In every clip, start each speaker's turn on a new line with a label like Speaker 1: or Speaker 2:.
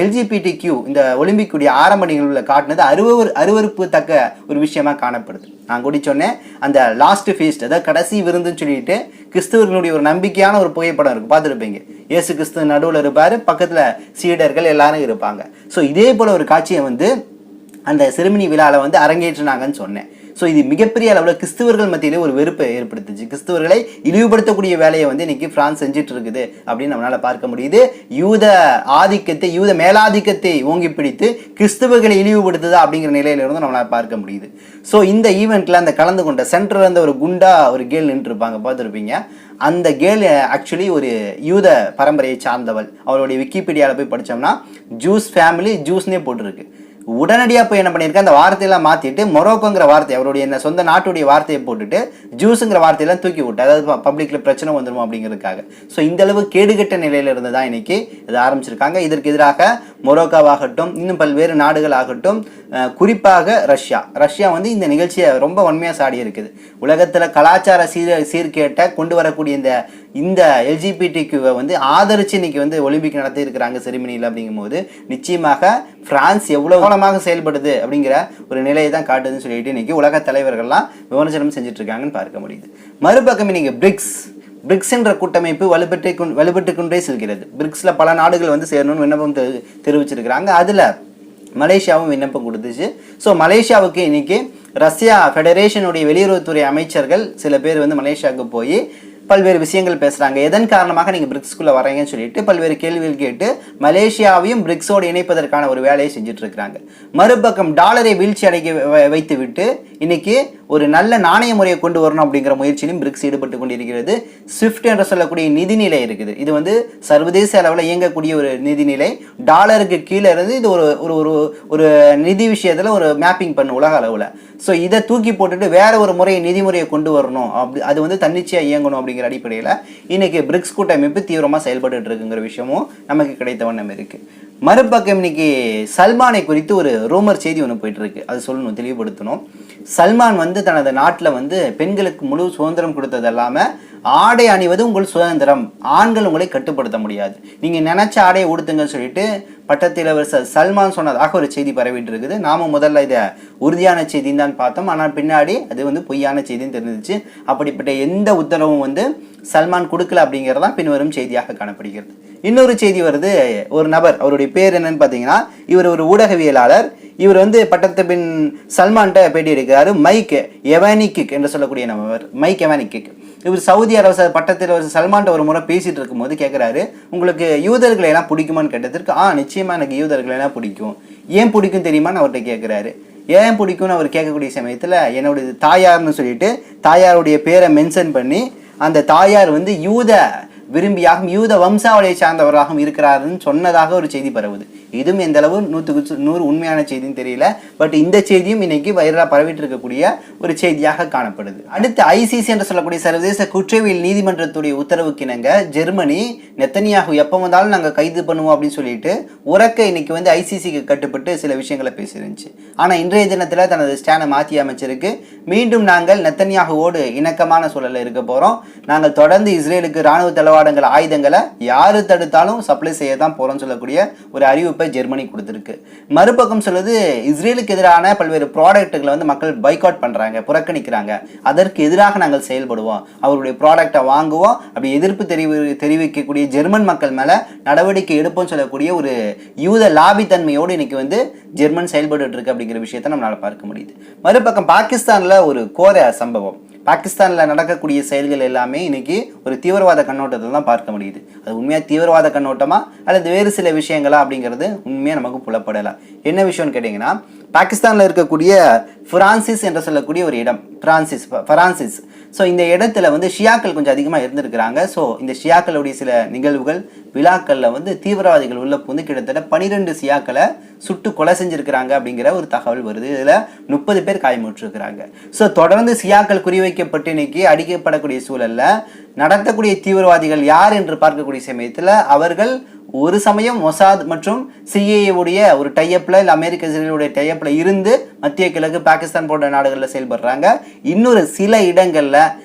Speaker 1: LGBTQ இந்த ஒலிம்பிக்குடைய ஆரம்ப நிகழ்வுல காட்டினது அருவருப்பு தக்க ஒரு விஷயமா காணப்படுது. நான் கூட சொன்னேன், அந்த லாஸ்ட் ஃபீஸ்ட், அதாவது கடைசி விருந்துன்னு சொல்லிட்டு கிறிஸ்தவர்களுடைய ஒரு நம்பிக்கையான ஒரு புகைப்படம் இருக்கு, பார்த்துருப்பீங்க. இயேசு கிறிஸ்து நடுவில் இருப்பாரு, பக்கத்துல சீடர்கள் எல்லாரும் இருப்பாங்க. ஸோ இதே போல ஒரு காட்சியை வந்து அந்த செரிமனி விழாவில் வந்து அரங்கேற்றினாங்கன்னு சொன்னேன். ஸோ இது மிகப்பெரிய அளவில் கிறிஸ்தவர்கள் மத்தியிலே ஒரு வெறுப்பை ஏற்படுத்துச்சு. கிறிஸ்தவர்களை இழிவுபடுத்தக்கூடிய வேலையை வந்து இன்னைக்கு பிரான்ஸ் செஞ்சுட்டு இருக்குது அப்படின்னு நம்மளால பார்க்க முடியுது. யூத மேலாதிக்கத்தை ஓங்கி பிடித்து கிறிஸ்தவர்களை இழிவுபடுத்துதா அப்படிங்கிற நிலையில இருந்து நம்மளால பார்க்க முடியுது. ஸோ இந்த ஈவெண்ட்ல அந்த கலந்து கொண்ட சென்டர்ல இருந்த ஒரு குண்டா ஒரு கேர்ள் நின்று இருப்பாங்க, பார்த்துருப்பீங்க. அந்த கேர்ள் ஆக்சுவலி ஒரு யூத பரம்பரையை சார்ந்தவள். அவளுடைய விக்கிபீடியாவில் போய் படித்தோம்னா ஜூஸ் ஃபேமிலி ஜூஸ்னே போட்டிருக்கு. உடனடியாக போய் என்ன பண்ணியிருக்கேன், அந்த வார்த்தையெல்லாம் மாற்றிட்டு மொரோக்கோங்கிற வார்த்தை, அவருடைய என்ன சொந்த நாட்டுடைய வார்த்தையை போட்டுட்டு ஜூஸுங்கிற வார்த்தையெல்லாம் தூக்கி விட்டு, அதாவது பப்ளிக்ல பிரச்சனை வந்துடும் அப்படிங்கிறதுக்காக. ஸோ இந்த அளவு கேடுகட்ட நிலையில இருந்து தான் இன்னைக்கு இது ஆரம்பிச்சிருக்காங்க. இதற்கு எதிராக மொரோக்காவாகட்டும், இன்னும் பல்வேறு நாடுகள் ஆகட்டும், குறிப்பாக ரஷ்யா வந்து இந்த நிகழ்ச்சியை ரொம்ப வன்மையாக சாடி இருக்குது. உலகத்தில் கலாச்சார சீர்கேட்டை கொண்டு வரக்கூடிய இந்த எல்ஜிபிடிக்யூவை வந்து ஆதரிச்சு இன்னைக்கு வந்து ஒலிம்பிக் நடத்தி இருக்கிறாங்க செரிமனியில். அப்படிங்கும்போது நிச்சயமாக பிரான்ஸ் எவ்வளவு கவனமாக செயல்படுது அப்படிங்கிற ஒரு நிலையை தான் காட்டுதுன்னு சொல்லிட்டு இன்னைக்கு உலக தலைவர்கள்லாம் விமர்சனம் செஞ்சுட்டு இருக்காங்கன்னு பார்க்க முடியுது. மறுபக்கம் இன்னைக்கு பிரிக்ஸ் என்ற கூட்டமைப்பு வலுப்பெற்று கொண்டே செல்கிறது. பிரிக்ஸ்ல பல நாடுகள் வந்து சேரணும்னு விண்ணப்பம் தெரிவிச்சிருக்கிறாங்க. அதுல மலேசியாவும் விண்ணப்பம் கொடுத்துச்சு. ஸோ மலேசியாவுக்கு இன்னைக்கு ரஷ்யா ஃபெடரேஷனுடைய வெளியுறவுத்துறை அமைச்சர்கள் சில பேர் வந்து மலேசியாவுக்கு போய் பல்வேறு விஷயங்கள் பேசுறாங்க. எதன் காரணமாக நீங்க பிரிக்ஸ்குள்ள வரீங்கன்னு சொல்லிட்டு பல்வேறு கேள்விகள் கேட்டு மலேசியாவையும் பிரிக்ஸோடு இணைப்பதற்கான ஒரு வேலையை செஞ்சுட்டு இருக்கிறாங்க. மறுபக்கம் டாலரை வீழ்ச்சி அடைக்க வைத்து விட்டு இன்னைக்கு ஒரு நல்ல நாணய முறையை கொண்டு வரணும் அப்படிங்கிற முயற்சியிலும் பிரிக்ஸ் ஈடுபட்டு கொண்டிருக்கிறது. ஸ்விஃப்ட் என்று சொல்லக்கூடிய நிதிநிலை இருக்குது. இது வந்து சர்வதேச அளவில் இயங்கக்கூடிய ஒரு நிதிநிலை. டாலருக்கு கீழே இருந்து இது ஒரு நிதி விஷயத்துல ஒரு மேப்பிங் பண்ணு உலக அளவில். ஸோ இதை தூக்கி போட்டுட்டு வேற ஒரு நிதி முறையை கொண்டு வரணும், அது வந்து தன்னிச்சையா இயங்கணும் அப்படிங்கிற அடிப்படையில் இன்னைக்கு பிரிக்ஸ் கூட்டமைப்பு தீவிரமாக செயல்பட்டு இருக்குங்கிற விஷயமும் நமக்கு கிடைத்த வண்ணம் இருக்கு. மறுபக்கம் இன்னைக்கு சல்மானை குறித்து ஒரு ரூமர் செய்தி ஒன்று போயிட்டு இருக்கு, அது சொல்லணும், தெளிவுபடுத்தணும். சல்மான் வந்து தனது நாட்டில் வந்து பெண்களுக்கு முழு சுதந்திரம் கொடுத்தது இல்லாமல் ஆடை அணிவது உங்கள் சுதந்திரம், ஆண்கள் உங்களை கட்டுப்படுத்த முடியாது, நீங்க நினைச்ச ஆடையை உடுத்துங்கன்னு சொல்லிட்டு பட்டத்திலவர் சல்மான் சொன்னதாக ஒரு செய்தி பரவிட்டு இருக்குது. நாம முதல்ல இதை உறுதியான செய்தின்னு தான் பார்த்தோம், ஆனால் பின்னாடி அது வந்து பொய்யான செய்தின்னு தெரிஞ்சிச்சு. அப்படிப்பட்ட எந்த உத்தரவும் வந்து சல்மான் கொடுக்கல அப்படிங்கிறதான் பின்வரும் செய்தியாக காணப்படுகிறது. இன்னொரு செய்தி வருது, ஒரு நபர், அவருடைய பேர் என்னன்னு பார்த்தீங்கன்னா, இவர் ஒரு ஊடகவியலாளர். இவர் வந்து பட்டத்து பின் சல்மான்கிட்ட பேட்டி எடுக்கிறாரு. மைக் எவானிக்கிக் என்று சொல்லக்கூடிய நபர், மைக் எவானிக்கிக். இவர் சவுதி அரசு பட்டத்தில் சல்மான்ட்ட ஒரு முறை பேசிட்டு இருக்கும் போது கேட்கிறாரு, உங்களுக்கு யூதர்களை எல்லாம் பிடிக்குமான்னு கேட்டதற்கு, நிச்சயமா எனக்கு யூதர்களை எல்லாம் பிடிக்கும். ஏன் பிடிக்கும் தெரியுமான்னு அவர்கிட்ட கேட்கிறாரு. ஏன் பிடிக்கும்னு அவர் கேட்கக்கூடிய சமயத்துல என்னுடைய தாயார்னு சொல்லிட்டு தாயாருடைய பேரை மென்ஷன் பண்ணி, அந்த தாயார் வந்து யூத விரும்பியாகவும் யூத வம்சாவளியை சார்ந்தவராகவும் இருக்கிறாருன்னு சொன்னதாக ஒரு செய்தி பரவுது. இதுவும் எந்த அளவு 100% உண்மையான செய்தின்னு தெரியல. பட் இந்த செய்தியும் இன்னைக்கு வைரலா பரவிட்டு இருக்கக்கூடிய ஒரு செய்தியாக காணப்படுது. அடுத்து ஐசிசி என்று சொல்லக்கூடிய சர்வதேச குற்றவியல் நீதிமன்றத்துடைய உத்தரவுக்கு இணங்க ஜெர்மனி நெத்தனியாகு எப்போ வந்தாலும் நாங்கள் கைது பண்ணுவோம் அப்படின்னு சொல்லிட்டு உறக்க இன்னைக்கு வந்து ஐசிசிக்கு கட்டுப்பட்டு சில விஷயங்களை பேசிருந்துச்சு. ஆனால் இன்றைய தினத்தில் தனது ஸ்டாண்டை மாற்றி அமைச்சிருக்கு. மீண்டும் நாங்கள் நெத்தனியாகுவோடு இணக்கமான சூழலில் இருக்க போறோம், நாங்கள் தொடர்ந்து இஸ்ரேலுக்கு ராணுவ தளவாடங்கள் ஆயுதங்களை யாரு தடுத்தாலும் சப்ளை செய்ய தான் போறோம்னு சொல்லக்கூடிய ஒரு அறிவிப்பை ஜெர்மனி கொடுத்திருக்கு. மறுபக்கம் சொல்லுது, இஸ்ரேலுக்கு எதிரான பல்வேறு ப்ராடக்ட்களை வந்து மக்கள் பைகாட் பண்றாங்க, புறக்கணிக்கிறாங்க, அதற்கு எதிராக நாங்கள் செயல்படுவோம், அவருடைய ப்ராடக்டை வாங்குவோம், அப்படி எதிர்ப்பு தெரிவிக்கக்கூடிய ஜெர்மன் மக்கள் மேல நடவடிக்கை எடுப்போம் சொல்லக்கூடிய ஒரு யூத லாபி தன்மையோடு இன்னைக்கு வந்து ஜெர்மன் செயல்பட்டு இருக்கு அப்படிங்கிற விஷயத்தை நம்மளால பார்க்க முடியுது. மறுபக்கம் பாகிஸ்தான்ல ஒரு கோர சம்பவம், பாகிஸ்தானில் நடக்கக்கூடிய செயல்கள் எல்லாமே இன்னைக்கு ஒரு தீவிரவாத கண்ணோட்டத்தில் தான் பார்க்க முடியுது. அது உண்மையாக தீவிரவாத கண்ணோட்டமா அல்லது வேறு சில விஷயங்களா அப்படிங்கிறது உண்மையாக நமக்கு புலப்படலை. என்ன விஷயம்னு கேட்டிங்கன்னா, பாகிஸ்தானில் இருக்கக்கூடிய பிரான்சிஸ் என்று சொல்லக்கூடிய ஒரு இடம், பிரான்சிஸ். ஸோ இந்த இடத்துல வந்து ஷியாக்கள் கொஞ்சம் அதிகமாக இருந்திருக்கிறாங்க. ஸோ இந்த ஷியாக்களுடைய சில நிகழ்வுகள் விழாக்களில் வந்து தீவிரவாதிகள் உள்ள புந்து கிட்டத்தட்ட 12 ஷியாக்களை சுட்டு கொலை செஞ்சிருக்கிறாங்க அப்படிங்கிற ஒரு தகவல் வருது. இதில் 30 பேர் காயமுற்றிருக்கிறாங்க. ஸோ தொடர்ந்து ஷியாக்கள் குறிவைக்கப்பட்டு இன்னைக்கு அடிக்கப்படக்கூடிய சூழல்ல நடத்தக்கூடிய தீவிரவாதிகள் யார் என்று பார்க்கக்கூடிய சமயத்தில் அவர்கள் ஒரு சமயம் மொசாத் மற்றும் சிஏஏ உடைய ஒரு டைஅப்ல இல்லை அமெரிக்க இஸ்ரேலுடைய டைஅப்ல இருந்து மத்திய கிழக்கு பாகிஸ்தான் போன்ற நாடுகளில் செயல்படுறாங்க. இன்னொரு சில இடங்கள்ல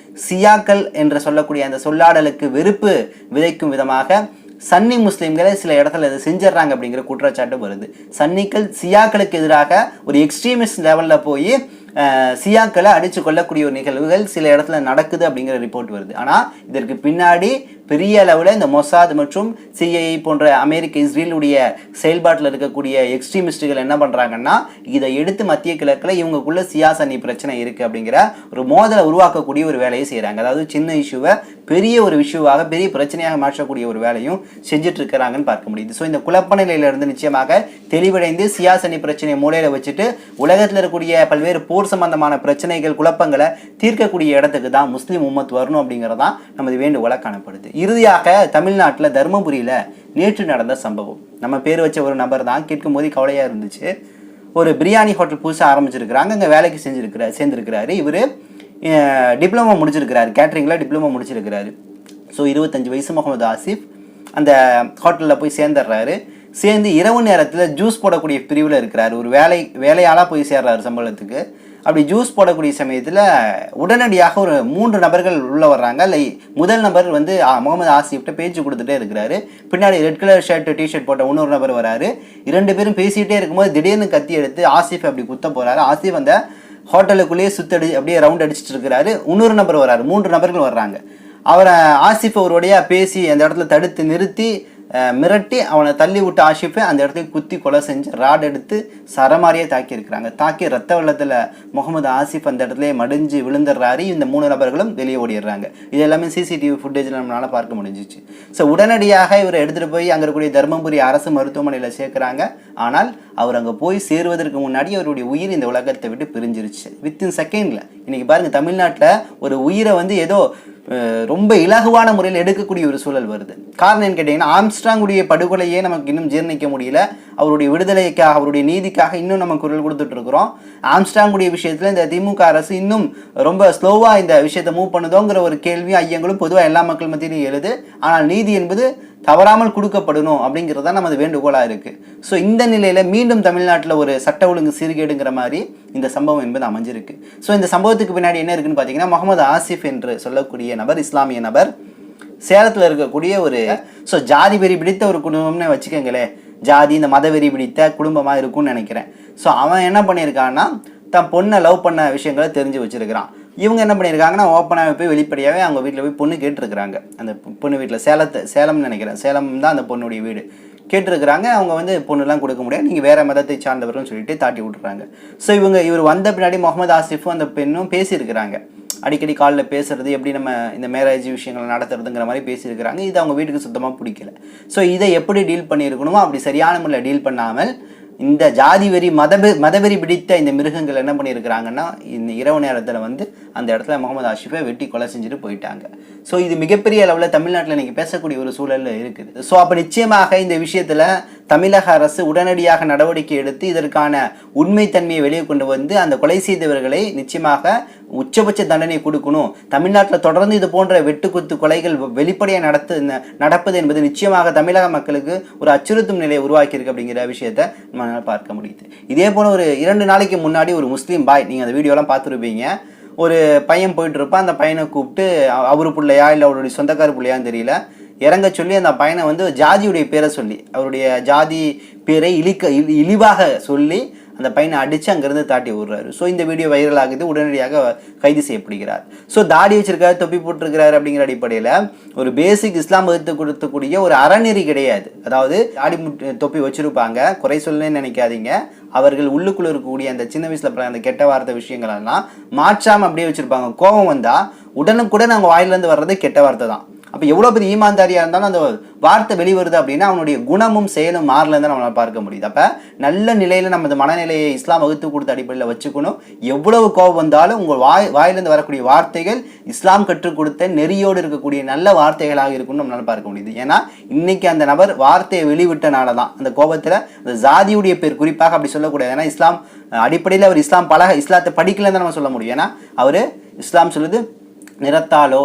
Speaker 1: சியாக்கள் என்று சொல்லக்கூடிய அந்த சொல்லாடலுக்கு வெறுப்பு விதைக்கும் விதமாக சன்னி முஸ்லீம்களை சில இடத்துல இதை செஞ்சிடறாங்க அப்படிங்கிற குற்றச்சாட்டு வருது. சன்னிகள் சியாக்களுக்கு எதிராக ஒரு எக்ஸ்ட்ரீமிஸ்ட் லெவலில் போய் சியாக்களை அடித்து கொள்ளக்கூடிய ஒரு நிகழ்வுகள் சில இடத்துல நடக்குது அப்படிங்கிற ரிப்போர்ட் வருது. ஆனால் இதற்கு பின்னாடி பெரிய அளவில் இந்த மொசாத் மற்றும் சிஐஏ போன்ற அமெரிக்க இஸ்ரேலுடைய செயல்பாட்டில் இருக்கக்கூடிய எக்ஸ்ட்ரீமிஸ்டுகள் என்ன பண்ணுறாங்கன்னா, இதை எடுத்து மத்திய கிழக்கில் இவங்களுக்குள்ள சியா சன்னி பிரச்சனை இருக்குது அப்படிங்கிற ஒரு மோதலை உருவாக்கக்கூடிய ஒரு வேலையை செய்கிறாங்க. அதாவது சின்ன இஷ்யூவை பெரிய ஒரு இஷ்யூவாக பெரிய பிரச்சனையாக மாற்றக்கூடிய ஒரு வேலையும் செஞ்சுட்டு இருக்கிறாங்கன்னு பார்க்க முடியுது. ஸோ இந்த குழப்ப நிலையிலிருந்து நிச்சயமாக தெளிவடைந்து சியா சன்னி பிரச்சனையை மூலையில் வச்சுட்டு உலகத்தில் இருக்கக்கூடிய பல்வேறு போர் சம்பந்தமான பிரச்சனைகள் குழப்பங்களை தீர்க்கக்கூடிய இடத்துக்கு தான் முஸ்லீம் உம்மத் வரணும் அப்படிங்கிறதான் நமது வேண்டுகோளை காணப்படுது. இறுதியாக தமிழ்நாட்டில் தர்மபுரியில் நேற்று நடந்த சம்பவம். நம்ம பேர் வச்ச ஒரு நபர் தான், கேட்கும் போது கவலையாக இருந்துச்சு. ஒரு பிரியாணி ஹோட்டல் புதுசாக ஆரம்பிச்சிருக்கிறாங்க, அங்கே வேலைக்கு சேர்ந்துருக்கிறாரு. இவர் டிப்ளமோ முடிச்சிருக்கிறாரு, கேட்ரிங்கில் டிப்ளமோ முடிச்சிருக்கிறாரு. ஸோ 25 வயசு முகமது ஆசிஃப் அந்த ஹோட்டலில் போய் சேர்ந்துடுறாரு. சேர்ந்து இரவு நேரத்தில் ஜூஸ் போடக்கூடிய பிரிவில் இருக்கிறார். ஒரு வேலையாளாக போய் சேர்றாரு சம்பளத்துக்கு. அப்படி ஜூஸ் போடக்கூடிய சமயத்தில் உடனடியாக ஒரு 3 நபர்கள் உள்ளே வர்றாங்க. இல்லை, முதல் நபர் வந்து முகமது ஆசிஃப்ட்ட பேச்சு கொடுத்துட்டே இருக்கிறாரு. பின்னாடி ரெட் கலர் ஷர்ட் டிஷர்ட் போட்ட இன்னொரு நபர் வராரு. 2 பேரும் பேசிகிட்டே இருக்கும்போது திடீர்னு கத்தி எடுத்து ஆசிஃப் அப்படி குத்த போகிறாரு. ஆசிஃப் அந்த ஹோட்டலுக்குள்ளேயே அப்படியே ரவுண்ட் அடிச்சுட்டு இருக்கிறாரு. இன்னொரு நபர் வராரு. 3 நபர்கள் வர்றாங்க. அவரை ஆசிஃப் அவருடைய பேசி அந்த இடத்துல தடுத்து நிறுத்தி மிரட்டி அவனை தள்ளி விட்டு ஆசிஃபை அந்த இடத்துல குத்தி கொலை செஞ்சு ராட் எடுத்து சரமாரியே தாக்கியிருக்கிறாங்க. தாக்கி ரத்த வெள்ளத்தில் முகமது ஆசிஃப் அந்த இடத்துல மடிஞ்சு விழுந்துடுறாரு. இந்த 3 நபர்களும் வெளியே ஓடிடுறாங்க. இது எல்லாமே சிசிடிவி ஃபுட்டேஜில் நம்மளால் பார்க்க முடிஞ்சிச்சு. ஸோ உடனடியாக இவரை எடுத்துகிட்டு போய் அங்கே இருக்கக்கூடிய தர்மபுரி அரசு மருத்துவமனையில் சேர்க்குறாங்க. ஆனால் அவர் அங்கே போய் சேருவதற்கு முன்னாடி அவருடைய உயிர் இந்த உலகத்தை விட்டு பிரிஞ்சிருச்சு. வித்தின் செகண்டில். இன்றைக்கி பாருங்கள், தமிழ்நாட்டில் ஒரு உயிரை வந்து ஏதோ ரொம்ப இலகுவான முறையில் எடுக்கக்கூடிய ஒரு சூழல் வருது. காரணம் என்ன கேட்டிங்கன்னா, ஆம்ஸ்ட்ராங்குடைய படுகொலையே நமக்கு இன்னும் ஜீர்ணிக்க முடியல. அவருடைய விடுதலைக்காக, அவருடைய நீதிக்காக இன்னும் நம்ம குரல் கொடுத்துட்டு இருக்கிறோம். ஆம்ஸ்ட்ராங்குடைய விஷயத்தில் இந்த திமுக அரசு இன்னும் ரொம்ப ஸ்லோவாக இந்த விஷயத்தை மூவ் பண்ணுதோங்கிற ஒரு கேள்வியும் ஐயங்களும் பொதுவாக எல்லா மக்கள் மத்தியிலும் எழுது. ஆனால் நீதி என்பது தவறாமல் கொடுக்கப்படணும் அப்படிங்கிறதா நமது வேண்டுகோளாக இருக்குது. ஸோ இந்த நிலையில் மீண்டும் தமிழ்நாட்டில் ஒரு சட்ட ஒழுங்கு சீர்கேடுங்கிற மாதிரி இந்த சம்பவம் என்பது அமைஞ்சிருக்கு. ஸோ இந்த சம்பவத்துக்கு பின்னாடி என்ன இருக்குன்னு பார்த்தீங்கன்னா, முகமது ஆசிஃப் என்று சொல்லக்கூடிய நபர், இஸ்லாமிய நபர், சேலத்தில் இருக்கக்கூடிய ஒரு ஜாதி வெறி பிடித்த ஒரு குடும்பம்னு வச்சுக்கோங்களேன். ஜாதி இந்த மதவெறி பிடித்த குடும்பமாக இருக்கும்னு நினைக்கிறேன். ஸோ அவன் என்ன பண்ணியிருக்கான்னா, தன் பொண்ணை லவ் பண்ண விஷயங்களை தெரிஞ்சு வச்சுருக்கிறான். இவங்க என்ன பண்ணியிருக்காங்கன்னா, ஓப்பனாகவே போய் வெளிப்படையாகவே அவங்க வீட்டில் போய் பொண்ணு கேட்டுருக்குறாங்க. அந்த பொண்ணு வீட்டில் சேலம்னு நினைக்கிறேன், சேலம் தான் அந்த பொண்ணுடைய வீடு. கேட்டுருக்குறாங்க. அவங்க வந்து பொண்ணுலாம் கொடுக்க முடியாது, நீங்கள் வேறு மதத்தை சார்ந்தவர்கள்னு சொல்லிட்டு தாட்டி விட்டுறாங்க. ஸோ இவர் வந்த பின்னாடி முகமது ஆசிஃபும் அந்த பெண்ணும் பேசியிருக்கிறாங்க. அடிக்கடி காலில் பேசுறது, எப்படி நம்ம இந்த மேரேஜ் விஷயங்களை நடத்துறதுங்கிற மாதிரி பேசியிருக்கிறாங்க. இது அவங்க வீட்டுக்கு சுத்தமாக பிடிக்கல. ஸோ இதை எப்படி டீல் பண்ணியிருக்கணுமோ அப்படி சரியான முறையில் டீல் பண்ணாமல் இந்த ஜாதி வெறி மதவெறி பிடித்த இந்த மிருகங்கள் என்ன பண்ணியிருக்கிறாங்கன்னா, இந்த இரவு நேரத்தில் வந்து அந்த இடத்துல முகமது ஆசிஃபை வெட்டி கொலை செஞ்சுட்டு போயிட்டாங்க. ஸோ இது மிகப்பெரிய அளவில் தமிழ்நாட்டில் இன்றைக்கி பேசக்கூடிய ஒரு சூழலில் இருக்குது. ஸோ அப்போ நிச்சயமாக இந்த விஷயத்தில் தமிழக அரசு உடனடியாக நடவடிக்கை எடுத்து இதற்கான உண்மைத்தன்மையை வெளியே கொண்டு வந்து அந்த கொலை செய்தவர்களை நிச்சயமாக உச்சபட்ச தண்டனை கொடுக்கணும். தமிழ்நாட்டில் தொடர்ந்து இது போன்ற வெட்டுக்குத்து கொலைகள் வெளிப்படையாக நடப்பது என்பது நிச்சயமாக தமிழக மக்களுக்கு ஒரு அச்சுறுத்தும் நிலையை உருவாக்கியிருக்கு அப்படிங்கிற விஷயத்தை நம்மளால் பார்க்க முடியுது. இதே போல் ஒரு 2 நாளைக்கு முன்னாடி ஒரு முஸ்லீம் பாய், நீங்கள் அந்த வீடியோலாம் பார்த்துருப்பீங்க, ஒரு பையன் போயிட்டு இருப்பான். அந்த பையனை கூப்பிட்டு அவரு பிள்ளையா இல்லை அவருடைய சொந்தக்கார பிள்ளையான்னு தெரியல, இறங்க சொல்லி அந்த பையனை வந்து ஜாதியுடைய பேரை சொல்லி, அவருடைய ஜாதி பேரை இழிவாக சொல்லி அந்த பையனை அடித்து அங்கேருந்து தாட்டி விடுறாரு. ஸோ இந்த வீடியோ வைரல் ஆகுது. உடனடியாக கைது செய்யப்படுகிறார். ஸோ தாடி வச்சிருக்காரு, தொப்பி போட்டிருக்கிறாரு அப்படிங்கிற அடிப்படையில் ஒரு பேசிக் இஸ்லாம் வகுத்து கொடுத்தக்கூடிய ஒரு அறநெறி கிடையாது. அதாவது தாடி தொப்பி வச்சிருப்பாங்க, குறை சொல்லணும்னு நினைக்காதீங்க. அவர்கள் உள்ளுக்குள்ள இருக்கக்கூடிய அந்த சின்ன வயசுல அந்த கெட்ட வார்த்தை விஷயங்கள் எல்லாம் மாற்றாமல் அப்படியே வச்சிருப்பாங்க. கோபம் வந்தால் உடனுக்குடன் அவங்க வாயிலேருந்து வர்றது கெட்ட வார்த்தை தான். அப்போ எவ்வளோ பெரிய ஈமான்தாரியாக இருந்தாலும் அந்த வார்த்தை வெளிவருது அப்படின்னா அவனுடைய குணமும் செயலும் மாறலன்னு தான் நம்மளால் பார்க்க முடியுது. அப்போ நல்ல நிலையில் நம்ம இந்த மனநிலையை இஸ்லாம் வகுத்து கொடுத்த அடிப்படையில் வச்சுக்கணும். எவ்வளவு கோபம் வந்தாலும் உங்கள் வாயிலிருந்து வரக்கூடிய வார்த்தைகள் இஸ்லாம் கற்றுக் கொடுத்த நெறியோடு இருக்கக்கூடிய நல்ல வார்த்தைகளாக இருக்கும்னு நம்மளால் பார்க்க முடியுது. ஏன்னா இன்னைக்கு அந்த நபர் வார்த்தையை வெளிவிட்டனால தான் அந்த கோபத்தில் அந்த ஜாதியுடைய பேர் குறிப்பாக அப்படி சொல்லக்கூடாது. ஏன்னா இஸ்லாம் அடிப்படையில் அவர் இஸ்லாத்தை படிக்கலன்னு தான் நம்ம சொல்ல முடியும். ஏன்னா அவர் இஸ்லாம் சொல்லுது, நிறத்தாலோ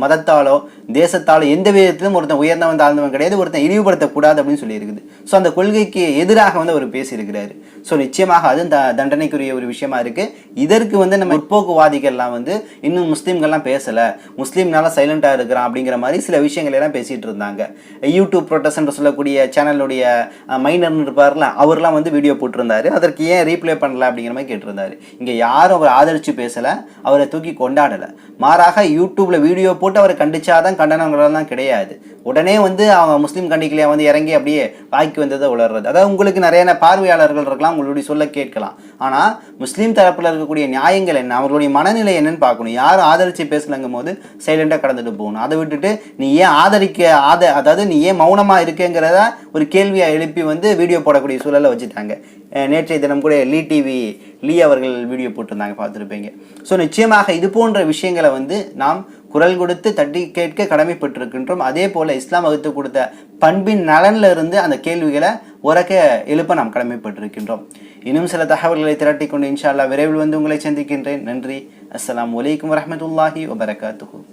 Speaker 1: மதத்தாலோ தேசத்தால் எந்த விதத்திலும் ஒருத்தன் உயர்ந்தவன் தாழ்ந்தவன் கிடையாது, ஒருத்தன் இழிவுபடுத்தக்கூடாது அப்படின்னு சொல்லியிருக்குது. ஸோ அந்த கொள்கைக்கு எதிராக வந்து அவர் பேசியிருக்கிறாரு. ஸோ நிச்சயமாக அதுவும் தண்டனைக்குரிய ஒரு விஷயமா இருக்கு. இதற்கு வந்து நம்ம முற்போக்குவாதிகள்லாம் வந்து இன்னும் முஸ்லீம்கள்லாம் பேசலை, முஸ்லீம்னால சைலண்டாக இருக்கிறான் அப்படிங்கிற மாதிரி சில விஷயங்கள் எல்லாம் பேசிட்டு இருந்தாங்க. யூடியூப் ப்ரொட்டஸ்ட் சொல்லக்கூடிய சேனலுடைய மைனர்னு இருப்பார்ல, அவர்லாம் வந்து வீடியோ போட்டிருந்தாரு. அதற்கு ஏன் ரீப்ளே பண்ணல அப்படிங்கிற மாதிரி கேட்டிருந்தாரு. இங்கே யாரும் அவர் ஆதரித்து பேசலை, அவரை தூக்கி கொண்டாடலை. மாறாக யூடியூப்ல வீடியோ போட்டு அவரை கண்டிச்சாதான் கண்டனங்கள்லாம் கிடையாது. உடனே வந்து அவங்க முஸ்லீம் கண்டிக்கலையா வந்து இறங்கி அப்படியே வாய்க்கு வந்ததை உளர்றது. அதாவது உங்களுக்கு நிறைய பார்வையாளர்கள் இருக்கலாம், உங்களுடைய சொல்ல கேட்கலாம். ஆனால் முஸ்லீம் தரப்பில் இருக்கக்கூடிய நியாயங்கள் என்ன, அவர்களுடைய மனநிலை என்னன்னு பார்க்கணும். யாரும் ஆதரித்து பேசலங்கும் போது சைலண்டாக கடந்துட்டு போகணும். அதை விட்டுட்டு நீ ஏன் அதாவது நீ ஏன் மௌனமாக இருக்கேங்கிறத ஒரு கேள்வியை எழுப்பி வந்து வீடியோ போடக்கூடிய சூழலை வச்சுட்டாங்க. நேற்றைய தினம் கூட லீ அவர்கள் வீடியோ போட்டிருந்தாங்க, பார்த்துருப்பீங்க. ஸோ நிச்சயமாக இது போன்ற விஷயங்களை வந்து நாம் குரல் கொடுத்து தட்டி கேட்க கடமைப்பட்டிருக்கின்றோம். அதே போல இஸ்லாம் வகுத்து கொடுத்த பண்பின் நலன்ல இருந்து அந்த கேள்விகளை உறக்க எழுப்ப நாம் கடமைப்பட்டிருக்கின்றோம். இன்னும் சில தகவல்களை திரட்டி கொண்டு இன்ஷா அல்லாஹ் விரைவில் வந்து உங்களை சந்திக்கின்றேன். நன்றி. அஸ்ஸலாமு அலைக்கும் வரஹ்மத்துல்லாஹி வபரகாத்துஹு.